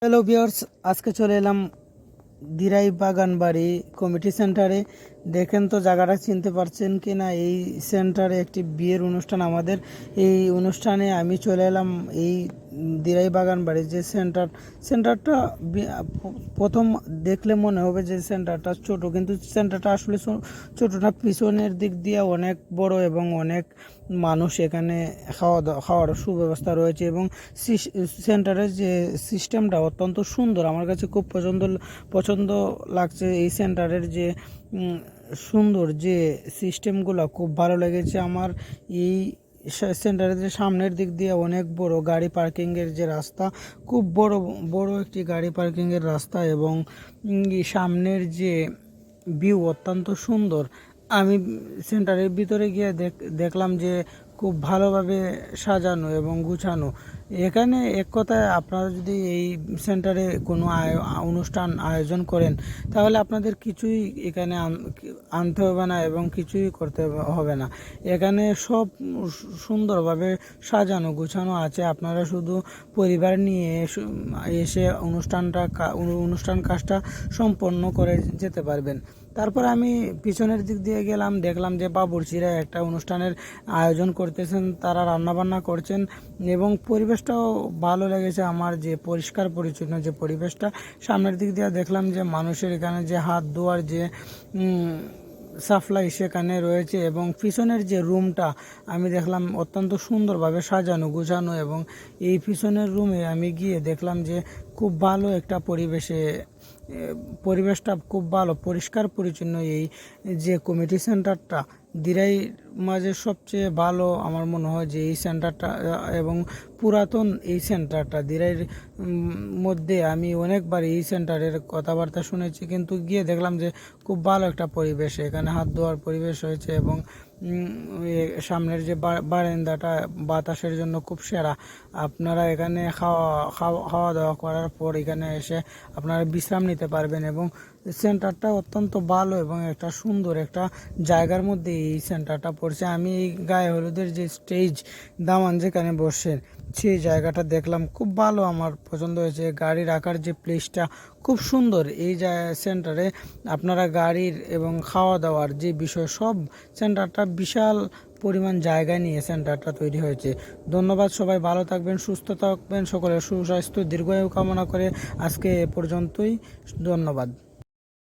Hello viewers, আজকে চলে এলাম দিরাই বাগান বাড়ি কমিটি সেন্টারে। দেখেন তো জায়গাটা চিনতে পারছেন কি না। এই সেন্টারে একটি বিয়ের অনুষ্ঠান আমাদের। এই অনুষ্ঠানে আমি চলে এলাম এই দিরাই বাগান বাড়ি যে সেন্টারটা প্রথম দেখলে মনে হবে যে সেন্টারটা ছোট, কিন্তু সেন্টারটা আসলে ছোট না। পিছনের দিক দিয়ে অনেক বড় এবং অনেক মানুষ এখানে খাওয়ার সুব্যবস্থা রয়েছে এবং সেন্টারের যে সিস্টেমটা অত্যন্ত সুন্দর। আমার কাছে খুব পছন্দ লাগছে এই সেন্টারের যে সুন্দর যে সিস্টেমগুলো খুব ভালো লেগেছে আমার। এই সেন্টারের যে সামনের দিক দিয়ে অনেক বড় গাড়ি পার্কিংয়ের যে রাস্তা, খুব বড় বড় একটি গাড়ি পার্কিংয়ের রাস্তা এবং সামনের যে ভিউ অত্যন্ত সুন্দর। আমি সেন্টারের ভিতরে গিয়ে দেখলাম যে খুব ভালোভাবে সাজানো এবং গুছানো। এখানে এক কথায় আপনারা যদি এই সেন্টারে কোনো অনুষ্ঠান আয়োজন করেন তাহলে আপনাদের কিছুই এখানে আনতে হবে না এবং কিছুই করতে হবে না। এখানে সব সুন্দরভাবে সাজানো গুছানো আছে। আপনারা শুধু পরিবার নিয়ে এসে অনুষ্ঠান কাজটা সম্পন্ন করে যেতে পারবেন। তারপর আমি পিছনের দিক দিয়ে গেলাম, দেখলাম যে বাবুর্চিরা একটা অনুষ্ঠানের আয়োজন করতেছেন, তারা রান্নাবান্না করছেন এবং পরিবেশটাও ভালো লেগেছে আমার। যে পরিষ্কার পরিচ্ছন্ন যে পরিবেশটা, সামনের দিক দিয়ে দেখলাম যে মানুষের এখানে যে হাত ধোয়ার যে সাপ্লাই সেখানে রয়েছে এবং পিছনের যে রুমটা আমি দেখলাম অত্যন্ত সুন্দরভাবে সাজানো গুছানো। এবং এই পিছনের রুমে আমি গিয়ে দেখলাম যে খুব ভালো একটা পরিবেশটা খুব ভালো, পরিষ্কার পরিচ্ছন্ন। এই যে কমিটি সেন্টারটা দিরাই মাঝে সবচেয়ে ভালো আমার মনে হয় যে এই সেন্টারটা এবং পুরাতন এই সেন্টারটা দিরাইয়ের মধ্যে। আমি অনেকবার এই সেন্টারের কথাবার্তা শুনেছি, কিন্তু গিয়ে দেখলাম যে খুব ভালো একটা পরিবেশ, এখানে হাত ধোয়ার পরিবেশ হয়েছে এবং সামনের যে বারান্দাটা বাতাসের জন্য খুব সেরা। আপনারা এখানে খাওয়া দাওয়া করার পর এখানে এসে আপনারা বিশ্রাম নিতে পারবেন এবং সেন্টারটা অত্যন্ত ভালো এবং একটা সুন্দর একটা জায়গার মধ্যে এই সেন্টারটা পড়ছে। আমি এই গায়ে হলুদের যে স্টেজ দামান যেখানে বসেন সেই জায়গাটা দেখলাম, খুব ভালো, আমার পছন্দ হয়েছে। গাড়ি রাখার যে প্লেসটা খুব সুন্দর এই সেন্টারে। আপনারা গাড়ির এবং খাওয়া দাওয়ার যে বিষয় সব, সেন্টারটা বিশাল পরিমাণ জায়গা নিয়ে সেন্টারটা তৈরি হয়েছে। ধন্যবাদ, সবাই ভালো থাকবেন, সুস্থ থাকবেন, সকলের সুস্বাস্থ্য দীর্ঘায়ু কামনা করে আজকে এ পর্যন্তই। ধন্যবাদ।